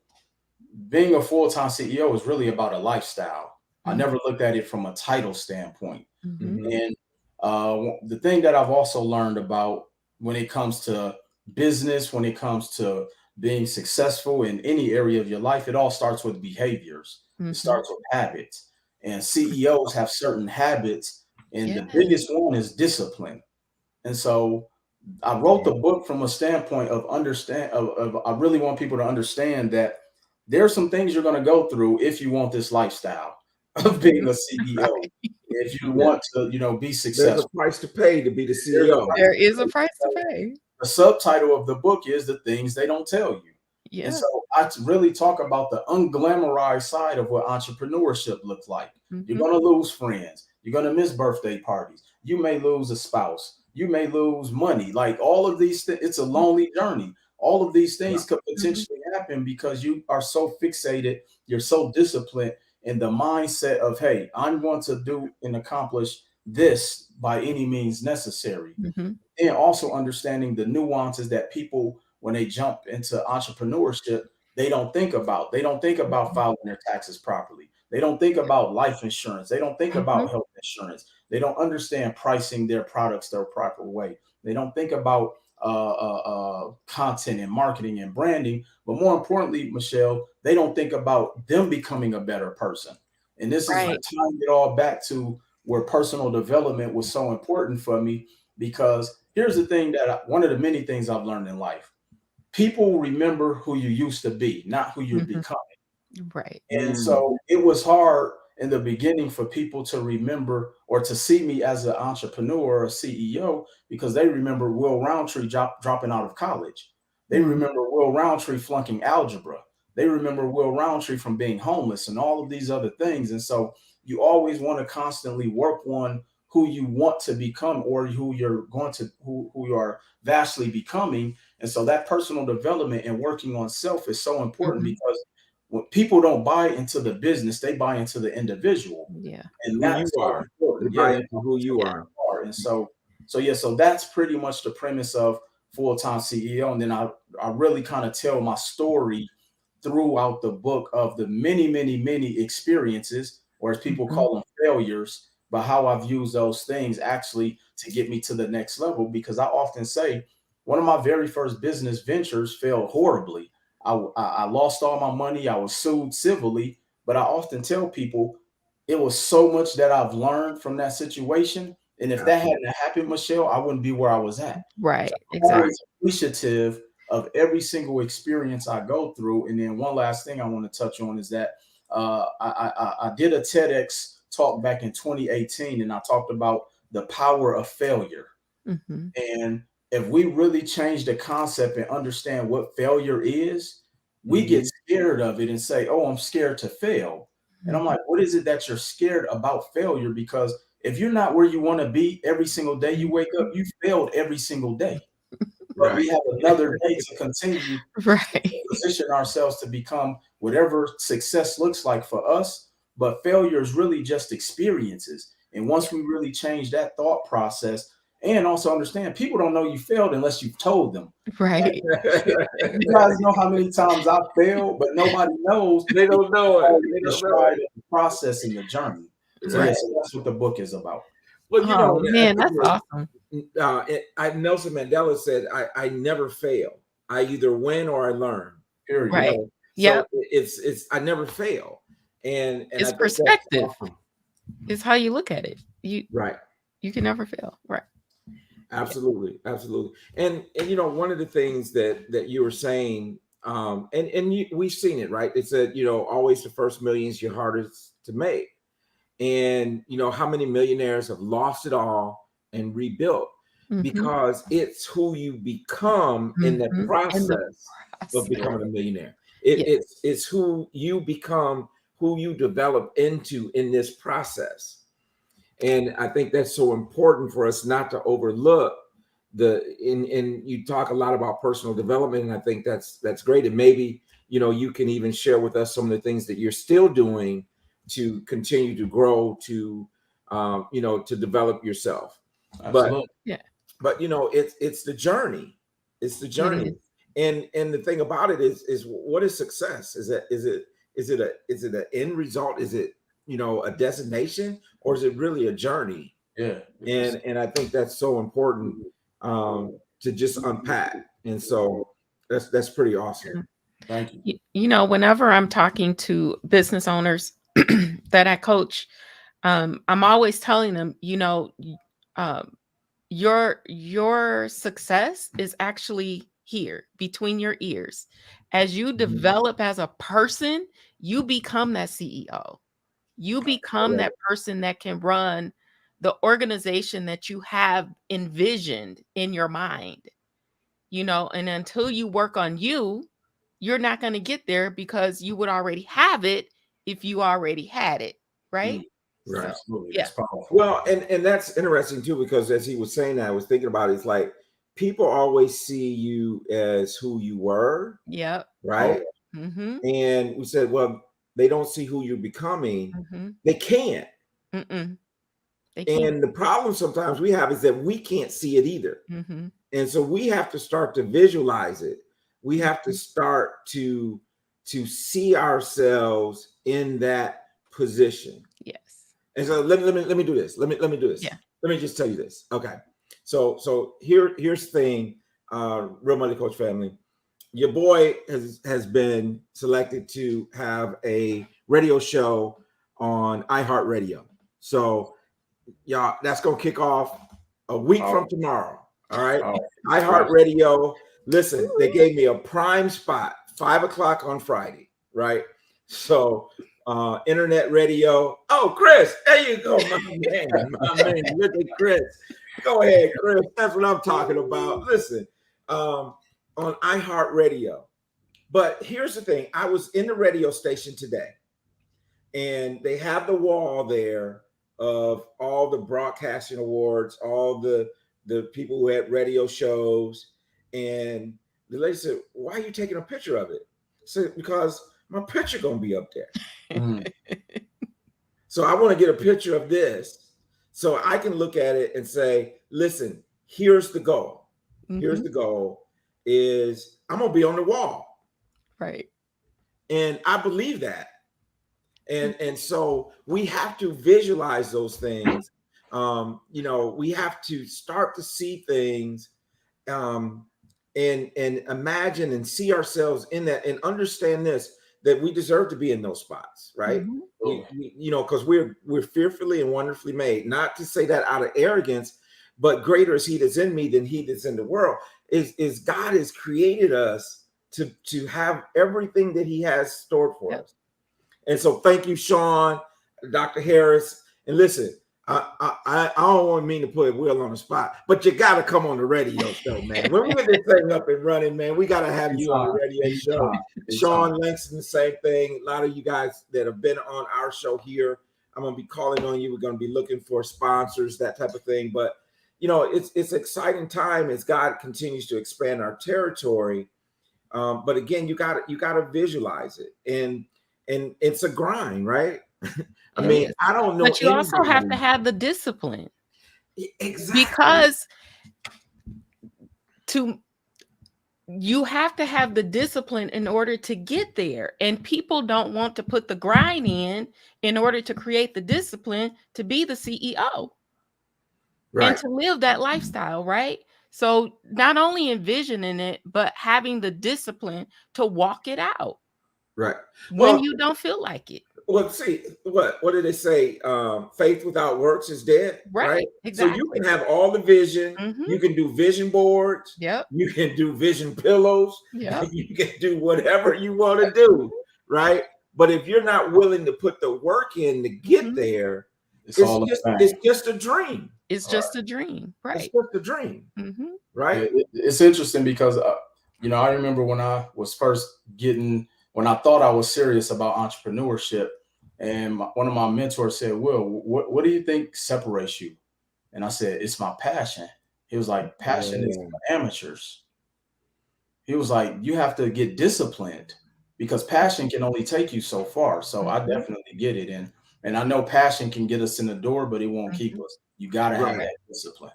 being a full-time CEO is really about a lifestyle. I never looked at it from a title standpoint. And the thing that I've also learned about when it comes to business, when it comes to being successful in any area of your life, it all starts with behaviors. It starts with habits, and CEOs have certain habits, and the biggest one is discipline. And so I wrote the book from a standpoint of I really want people to understand that there are some things you're going to go through if you want this lifestyle of being a CEO. If you want to, you know, be successful. There's a price to pay to be the CEO. There is a price to pay. The subtitle of the book is The Things They Don't Tell You. Yeah. And so I really talk about the unglamorized side of what entrepreneurship looks like. You're going to lose friends. You're going to miss birthday parties. You may lose a spouse. You may lose money. Like all of these things, it's a lonely journey. All of these things could potentially happen because you are so fixated. You're so disciplined in the mindset of, hey, I'm going to do and accomplish this by any means necessary. And also understanding the nuances that people, when they jump into entrepreneurship, they don't think about. They don't think about filing their taxes properly. They don't think about life insurance. They don't think about health insurance. They don't understand pricing their products the proper way. They don't think about content and marketing and branding. But more importantly, Michelle, they don't think about them becoming a better person. And this is tying it all back to where personal development was so important for me, because here's the thing that one of the many things I've learned in life: people remember who you used to be, not who you're becoming. Right. And so it was hard in the beginning for people to remember or to see me as an entrepreneur or a CEO, because they remember Will Roundtree dropping out of college. They remember Will Roundtree flunking algebra. They remember Will Roundtree from being homeless and all of these other things. And so you always want to constantly work on who you want to become, or who you are vastly becoming. And so that personal development and working on self is so important, because when people don't buy into the business, they buy into the individual. Yeah. And that's who you are. They buy into who you are. And so that's pretty much the premise of Full-Time CEO. And then I really kind of tell my story throughout the book of the many experiences, or as people call them, failures, but how I've used those things actually to get me to the next level. Because I often say one of my very first business ventures failed horribly. I lost all my money. I was sued civilly, But I often tell people it was so much that I've learned from that situation. And if that hadn't happened, Michelle, I wouldn't be where I was at. Right. So I'm Exactly. always appreciative of every single experience I go through. And then one last thing I want to touch on is that I did a TEDx talk back in 2018, and I talked about the power of failure. Mm-hmm. And if we really change the concept and understand what failure is, we get scared of it and say, oh, I'm scared to fail. And I'm like, what is it that you're scared about failure? Because if you're not where you want to be every single day you wake up, you failed every single day. But we have another day to continue to position ourselves to become whatever success looks like for us. But failure is really just experiences. And once we really change that thought process, and also understand, people don't know you failed unless you've told them. Right. You guys know how many times I failed, but nobody knows. They don't know it. They don't know the process and the journey. So, yeah, so that's what the book is about. Well, you know, man, that's awesome. Nelson Mandela said, I never fail. I either win or I learn. Period. Right. So it's I never fail. And it's perspective. Awesome. It's how you look at it. You can never fail. Right. Absolutely. And you know, one of the things that you were saying, we've seen it, right? It said, you know, always the first million is your hardest to make. And you know, how many millionaires have lost it all and rebuilt because it's who you become in the process of becoming a millionaire. It's who you become, who you develop into in this process. And I think that's so important for us not to overlook and you talk a lot about personal development, and I think that's great. And maybe, you know, you can even share with us some of the things that you're still doing to continue to grow, to you know, to develop yourself. Absolutely. But you know, it's the journey. It's the journey. And the thing about it is what is success? Is it an end result? Is it, you know, a destination, or is it really a journey? Yeah. And I think that's so important to just unpack. And so that's pretty awesome. Thank you. You know, whenever I'm talking to business owners that I coach, I'm always telling them, you know, your success is actually here between your ears. As you develop as a person, you become that CEO. You become that person that can run the organization that you have envisioned in your mind, you know, and until you work on you, you're not going to get there because you would already have it if you already had it. Right. Right. So, Absolutely. yeah. That's powerful. Well, and that's interesting too, because as he was saying that, I was thinking about it, it's like people always see you as who you were. Yep. Right. And we said, well, they don't see who you're becoming. They can't. They can't. And the problem sometimes we have is that we can't see it either. And so we have to start to visualize it. We have to start to see ourselves in that position. Yes. And so let me do this. Let me do this. Yeah. Let me just tell you this. Okay. So here's the thing, Real Money Coach family. Your boy has been selected to have a radio show on iHeartRadio. So y'all, that's gonna kick off a week from tomorrow. All right. iHeartRadio. Listen, they gave me a prime spot, 5 o'clock on Friday. Right. So internet radio. Oh, Chris, there you go, my man. Look at Chris. Go ahead, Chris. That's what I'm talking about. Listen, on iHeartRadio. But here's the thing. I was in the radio station today, and they have the wall there of all the broadcasting awards, all the people who had radio shows. And the lady said, why are you taking a picture of it? I said, because my picture gonna be up there. So I want to get a picture of this so I can look at it and say, listen, here's the goal. Here's the goal is I'm gonna be on the wall. Right. And I believe that. And so we have to visualize those things. You know, we have to start to see things and imagine and see ourselves in that, and understand this, that we deserve to be in those spots, right? You know, because we're fearfully and wonderfully made. Not to say that out of arrogance, but greater is he that's in me than he that's in the world. Is God has created us to have everything that he has stored for us. And so thank you, Sean, Dr. Harris. And listen, I don't want me to put Will on the spot, but you got to come on the radio show, man. When we get this thing up and running, man, we got to have you on the radio show. Sean Langston, the same thing. A lot of you guys that have been on our show here, I'm going to be calling on you. We're going to be looking for sponsors, that type of thing. But, you know, it's exciting time as God continues to expand our territory. But again, you got to visualize it. And it's a grind, right? I mean, I don't know. But you also have to have the discipline. Exactly. Because you have to have the discipline in order to get there. And people don't want to put the grind in order to create the discipline to be the CEO. Right. And to live that lifestyle, right? So not only envisioning it, but having the discipline to walk it out. Right. When you don't feel like it. Well, see, what did they say? Faith without works is dead. Right. Exactly. So you can have all the vision. You can do vision boards. Yep. You can do vision pillows. Yep. You can do whatever you want to do. Right. But if you're not willing to put the work in to get there, it's just a dream. It's just a dream. Right. It's just a dream. Right. It's interesting because, you know, I remember when I was first when I thought I was serious about entrepreneurship, and one of my mentors said, "Will, what do you think separates you?" And I said, "It's my passion." He was like, "Passion is for amateurs." He was like, "You have to get disciplined because passion can only take you so far." So I definitely get it. And I know passion can get us in the door, but it won't keep us. You got to have that discipline.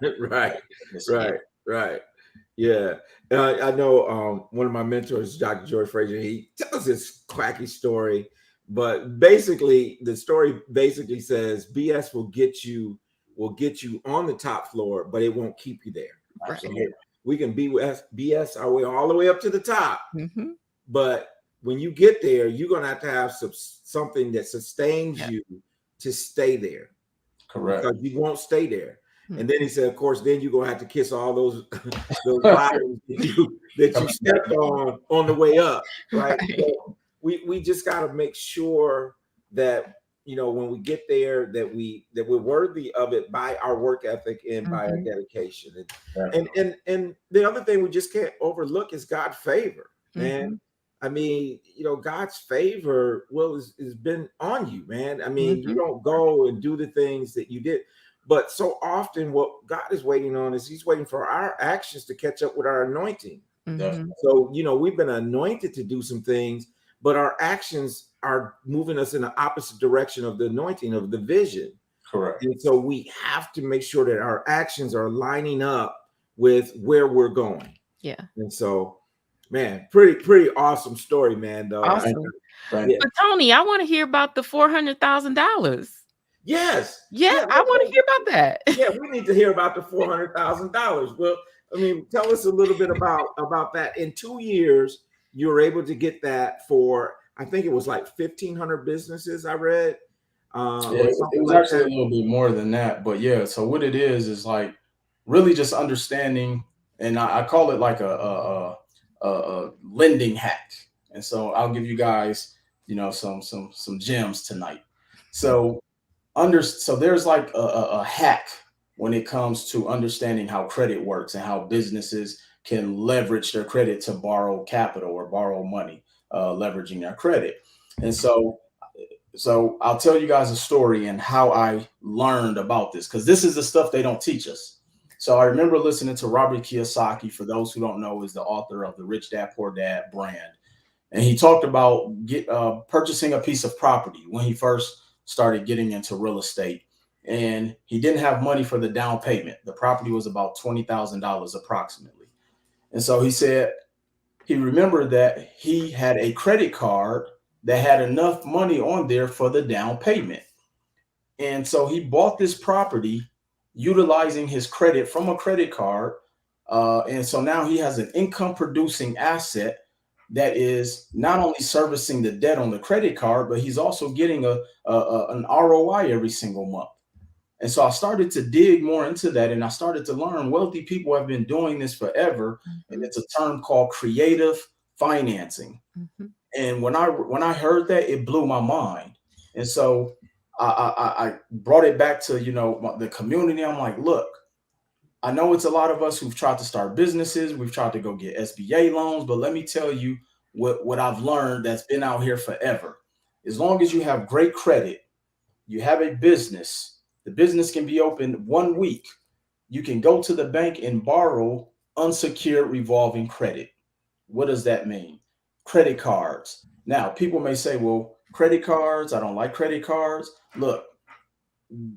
Right. Yeah. I know one of my mentors, Dr. George Frazier, he tells this quacky story, but basically the story basically says BS will get you on the top floor, but it won't keep you there. Right. So we can BS our way all the way up to the top. But when you get there, you're going to have something that sustains you to stay there. Correct. Because you won't stay there. And then he said, of course, then you're going to have to kiss all those bottoms that you stepped on the way up. Right. So we just got to make sure that, you know, when we get there, that we're worthy of it by our work ethic and by our dedication. And the other thing we just can't overlook is God's favor, man. I mean, you know, God's favor has been on you, man. I mean, you don't go and do the things that you did. But so often what God is waiting on is he's waiting for our actions to catch up with our anointing. So, you know, we've been anointed to do some things, but our actions are moving us in the opposite direction of the anointing, of the vision. Correct. And so we have to make sure that our actions are lining up with where we're going. Yeah. And so, man, pretty awesome story, man. Though. Awesome. But Tony, I want to hear about the $400,000. Yes. Yeah, I want to hear about that. Yeah, we need to hear about the $400,000. Well, I mean, tell us a little bit about that. In 2 years, you were able to get that for, I think it was like 1,500 businesses. I read. It was actually a little bit more than that, but yeah. So what it is like really just understanding, and I call it like a lending hack. And so I'll give you guys, you know, some gems tonight. So there's like a hack when it comes to understanding how credit works and how businesses can leverage their credit to borrow capital or borrow money, leveraging their credit. And so I'll tell you guys a story and how I learned about this, because this is the stuff they don't teach us. So I remember listening to Robert Kiyosaki, for those who don't know, is the author of the Rich Dad Poor Dad brand. And he talked about purchasing a piece of property when he first started getting into real estate. And he didn't have money for the down payment. The property was about $20,000 approximately. And so he said he remembered that he had a credit card that had enough money on there for the down payment. And so he bought this property utilizing his credit from a credit card. And so now he has an income producing asset that is not only servicing the debt on the credit card, but he's also getting an ROI every single month. And so I started to dig more into that, and I started to learn wealthy people have been doing this forever. And it's a term called creative financing. And when I heard that, it blew my mind. And so I brought it back to, the community. I'm like, look, I know it's a lot of us who've tried to start businesses. We've tried to go get SBA loans, but let me tell you what I've learned that's been out here forever. As long as you have great credit, you have a business, the business can be open 1 week. You can go to the bank and borrow unsecured revolving credit. What does that mean? Credit cards. Now, people may say, well, credit cards, I don't like credit cards. Look,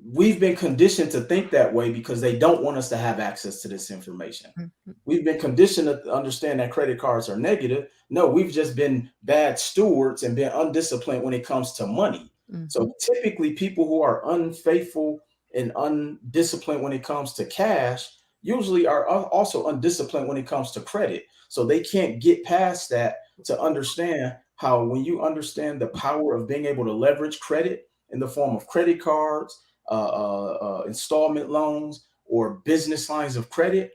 we've been conditioned to think that way because they don't want us to have access to this information. We've been conditioned to understand that credit cards are negative. No, we've just been bad stewards and been undisciplined when it comes to money. So typically people who are unfaithful and undisciplined when it comes to cash usually are also undisciplined when it comes to credit. So they can't get past that to understand how, when you understand the power of being able to leverage credit in the form of credit cards, installment loans, or business lines of credit,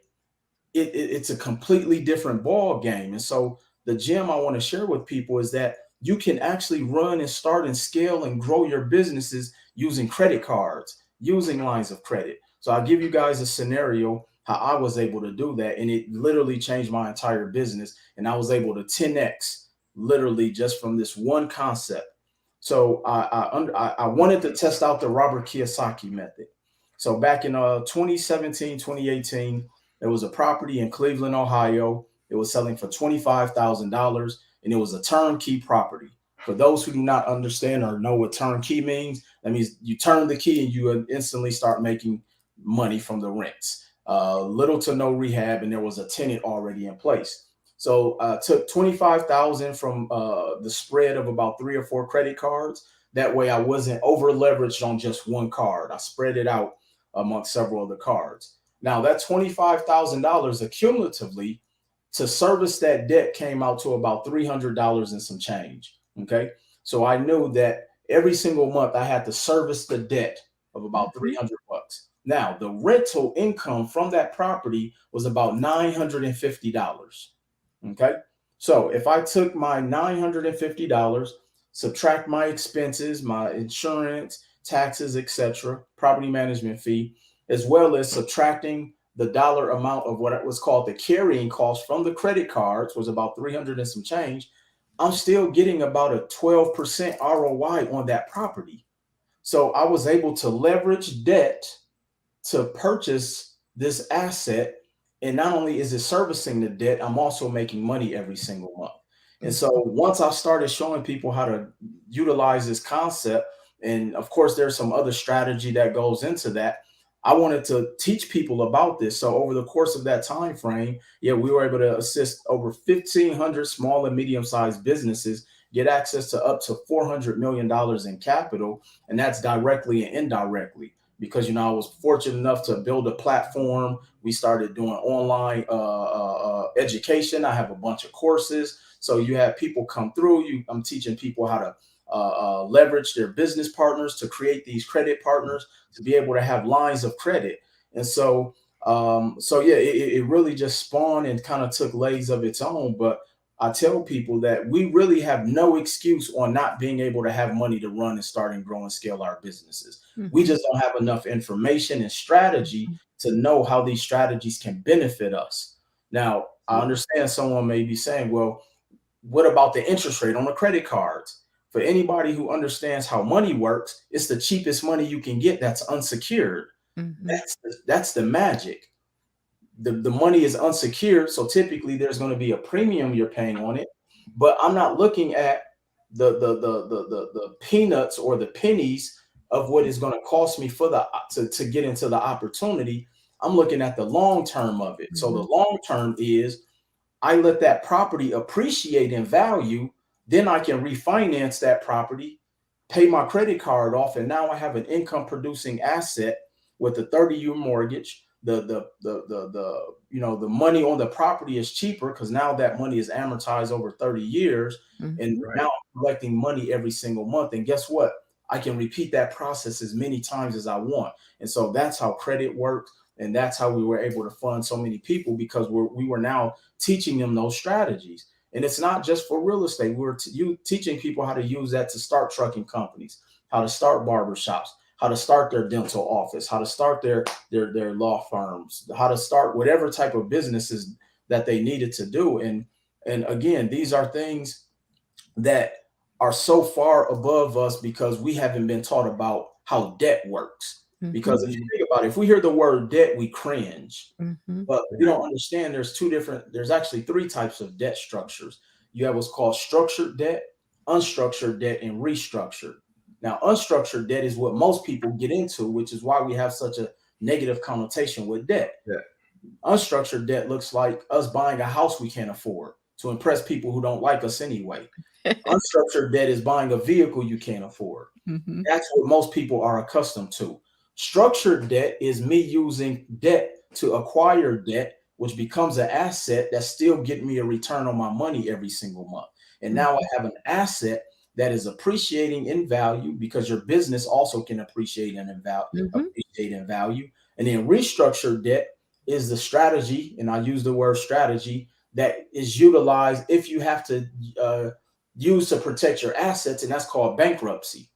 it's a completely different ball game. And so the gem I want to share with people is that you can actually run and start and scale and grow your businesses using credit cards, using lines of credit. So I'll give you guys a scenario how I was able to do that, and it literally changed my entire business. And I was able to 10x literally just from this one concept. So I wanted to test out the Robert Kiyosaki method. So back in 2017, 2018, there was a property in Cleveland, Ohio. It was selling for $25,000, and it was a turnkey property. For those who do not understand or know what turnkey means, that means you turn the key and you instantly start making money from the rents. Little to no rehab, and there was a tenant already in place. So took $25,000 from the spread of about 3 or 4 credit cards. That way I wasn't over leveraged on just one card. I spread it out amongst several of the cards. Now that $25,000 accumulatively to service that debt came out to about $300 and some change. Okay. So I knew that every single month I had to service the debt of about $300. Now the rental income from that property was about $950. Okay. So if I took my $950, subtract my expenses, my insurance, taxes, etc., property management fee, as well as subtracting the dollar amount of what was called the carrying cost from the credit cards, was about 300 and some change, I'm still getting about a 12% ROI on that property. So I was able to leverage debt to purchase this asset. And not only is it servicing the debt, I'm also making money every single month. And so once I started showing people how to utilize this concept, and of course, there's some other strategy that goes into that, I wanted to teach people about this. So over the course of that time frame, we were able to assist over 1,500 small and medium-sized businesses get access to up to $400 million in capital. And that's directly and indirectly. Because, I was fortunate enough to build a platform. We started doing online education. I have a bunch of courses. So you have people come through. I'm teaching people how to leverage their business partners to create these credit partners to be able to have lines of credit. And so, it really just spawned and kind of took legs of its own. But I tell people that we really have no excuse on not being able to have money to run and start and grow and scale our businesses. We just don't have enough information and strategy to know how these strategies can benefit us. Now, I understand someone may be saying, well, what about the interest rate on the credit cards? For anybody who understands how money works, it's the cheapest money you can get that's unsecured. That's the magic. The money is unsecured, so typically there's going to be a premium you're paying on it. But I'm not looking at the peanuts or the pennies of what is going to cost me for to get into the opportunity. I'm looking at the long term of it. So the long term is I let that property appreciate in value, then I can refinance that property, pay my credit card off, and now I have an income producing asset with a 30-year mortgage the money on the property is cheaper because now that money is amortized over 30 years, and now I'm collecting money every single month. And guess what? I can repeat that process as many times as I want. And so that's how credit works. And that's how we were able to fund so many people, because we were now teaching them those strategies. And it's not just for real estate. We're teaching people how to use that to start trucking companies, how to start barbershops, how to start their dental office, how to start their law firms, how to start whatever type of businesses that they needed to do. And again, these are things that are so far above us because we haven't been taught about how debt works. Because if you think about it, if we hear the word debt, we cringe. But we don't understand there's actually three types of debt structures. You have what's called structured debt, unstructured debt, and restructured. Now, unstructured debt is what most people get into, which is why we have such a negative connotation with debt. Yeah. Unstructured debt looks like us buying a house we can't afford to impress people who don't like us anyway. Unstructured debt is buying a vehicle you can't afford. That's what most people are accustomed to. Structured debt is me using debt to acquire debt, which becomes an asset that still get me a return on my money every single month. And now I have an asset that is appreciating in value, because your business also can appreciate in value. And then restructured debt is the strategy, and I use the word strategy, that is utilized if you have to use to protect your assets, and that's called bankruptcy.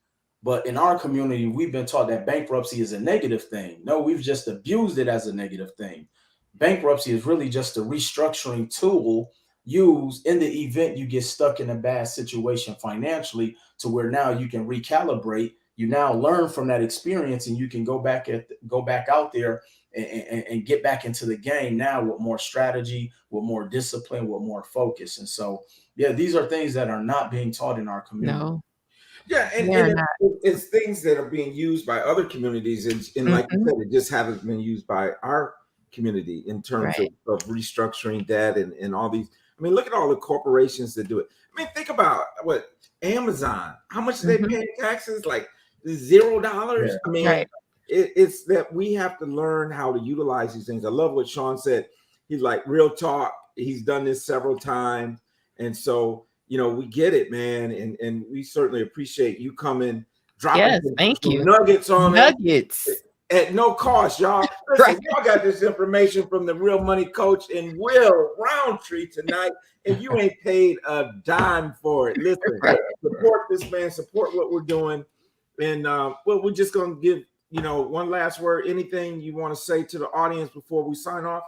But in our community, we've been taught that bankruptcy is a negative thing. No, we've just abused it as a negative thing. Bankruptcy is really just a restructuring tool used in the event you get stuck in a bad situation financially, to where now you can recalibrate. You now learn from that experience, and you can go back out there and get back into the game now with more strategy, with more discipline, with more focus. And so, yeah, these are things that are not being taught in our community. No. Yeah, and it's things that are being used by other communities, and like you said, it just haven't been used by our community in terms of restructuring debt and all these. I mean, look at all the corporations that do it. I mean, think about what Amazon. How much do they pay in taxes? Like $0. Yeah. I mean, it's that we have to learn how to utilize these things. I love what Sean said. He's like, real talk. He's done this several times, and so, we get it, man, and we certainly appreciate you coming, dropping some nuggets on us at no cost, y'all. Listen, y'all got this information from the Real Money Coach and Will Roundtree tonight, and you ain't paid a dime for it. Listen, support this man, support what we're doing, and we're just gonna give one last word. Anything you want to say to the audience before we sign off?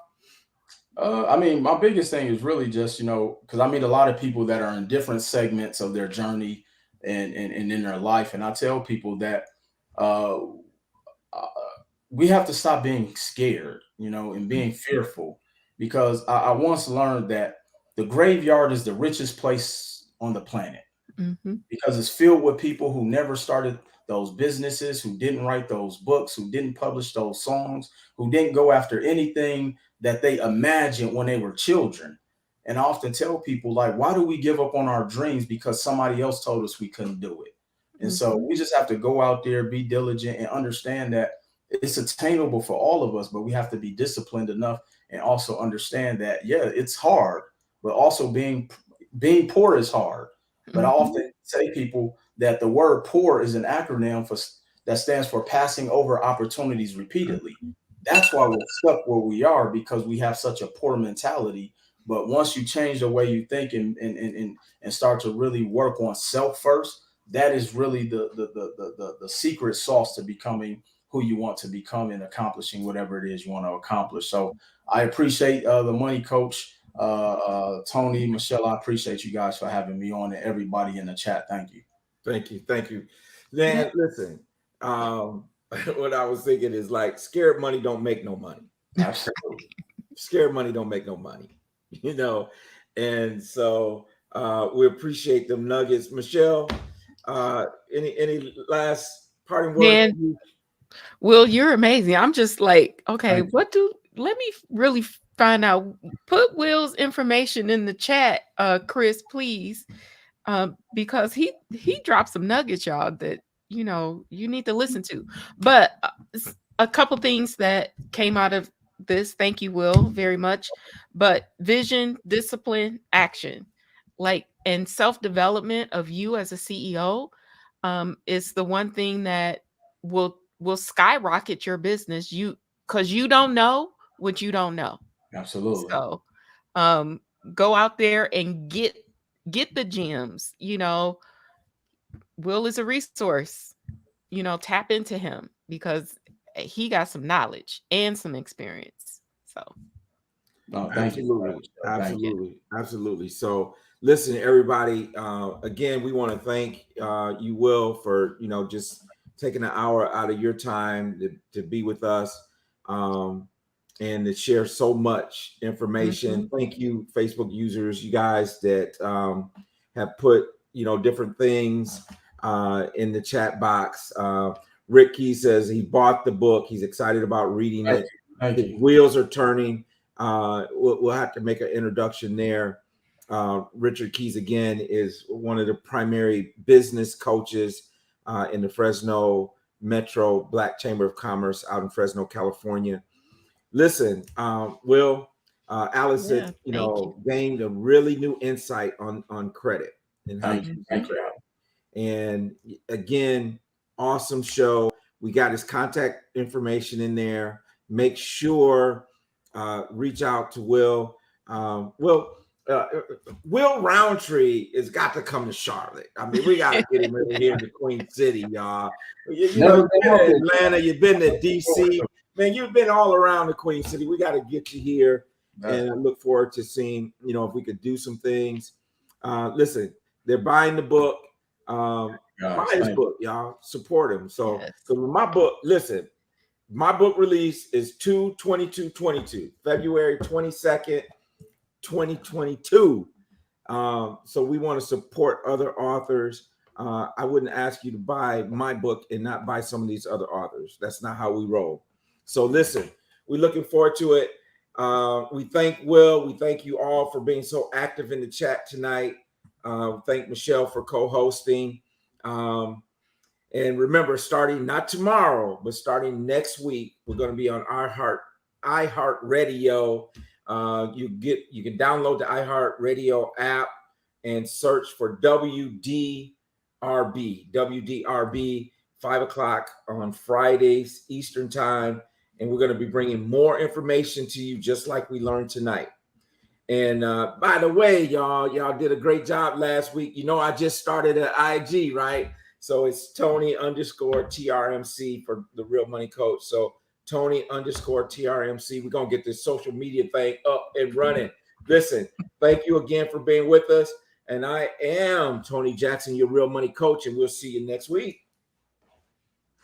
I mean, my biggest thing is really just, because I meet a lot of people that are in different segments of their journey and in their life. And I tell people that we have to stop being scared, and being fearful, because I once learned that the graveyard is the richest place on the planet, because it's filled with people who never started those businesses, who didn't write those books, who didn't publish those songs, who didn't go after anything that they imagined when they were children. And I often tell people, like, why do we give up on our dreams? Because somebody else told us we couldn't do it. And so we just have to go out there, be diligent, and understand that it's attainable for all of us, but we have to be disciplined enough and also understand that, yeah, it's hard, but also being poor is hard. But I often say people that the word poor is an acronym that stands for passing over opportunities repeatedly. That's why we're stuck where we are, because we have such a poor mentality. But once you change the way you think and start to really work on self first, that is really the secret sauce to becoming who you want to become and accomplishing whatever it is you want to accomplish. So I appreciate the Money Coach, Tony, Michelle. I appreciate you guys for having me on, and everybody in the chat. Thank you. Thank you. Man, listen, what I was thinking is, like, scared money don't make no money. Absolutely. Scared money don't make no money, and so we appreciate them nuggets. Michelle, any last parting words? Man, Will, you're amazing. I'm just like, okay, let me really find out. Put Will's information in the chat, Chris, please, because he dropped some nuggets, y'all, that you need to listen to. But a couple things that came out of this. Thank you, Will, very much. But vision, discipline, action, like, and self-development of you as a CEO is the one thing that will skyrocket your business. Because you don't know what you don't know. Absolutely. So go out there and get the gems. Will is a resource. Tap into him because he got some knowledge and some experience. So no, absolutely. So listen, everybody, again, we want to thank you, Will, for just taking an hour out of your time to be with us and to share so much information. Thank you, Facebook users, you guys that have put different things in the chat box. Rick Key says he bought the book. He's excited about reading it. His wheels are turning. We'll have to make an introduction there. Richard Keys, again, is one of the primary business coaches in the Fresno Metro Black Chamber of Commerce out in Fresno, California. Listen, Will, Alice said, gained a really new insight on credit and how you can credit. And again, awesome show. We got his contact information in there. Make sure reach out to Will. Will Roundtree has got to come to Charlotte. I mean, we got to get him over here in the Queen City, y'all. You've been to Atlanta, you've been to DC. Man, you've been all around the Queen City. We got to get you here. And I look forward to seeing, if we could do some things. Listen, they're buying the book. Buy his book, y'all. Support him. So with my book, listen, my book release is 2/22/22, February 22nd, 2022. So we want to support other authors. I wouldn't ask you to buy my book and not buy some of these other authors. That's not how we roll. So listen, we're looking forward to it. We thank Will. We thank you all for being so active in the chat tonight. Thank Michelle for co-hosting. And remember, starting not tomorrow, but starting next week, we're going to be on iHeart Radio. You can download the iHeart Radio app and search for WDRB, 5:00 on Fridays Eastern Time. And we're going to be bringing more information to you, just like we learned tonight. And by the way, y'all did a great job last week. I just started an IG, right? So it's Tony_TRMC for the Real Money Coach. So Tony_TRMC. We're going to get this social media thing up and running. Listen, thank you again for being with us. And I am Tony Jackson, your Real Money Coach, and we'll see you next week.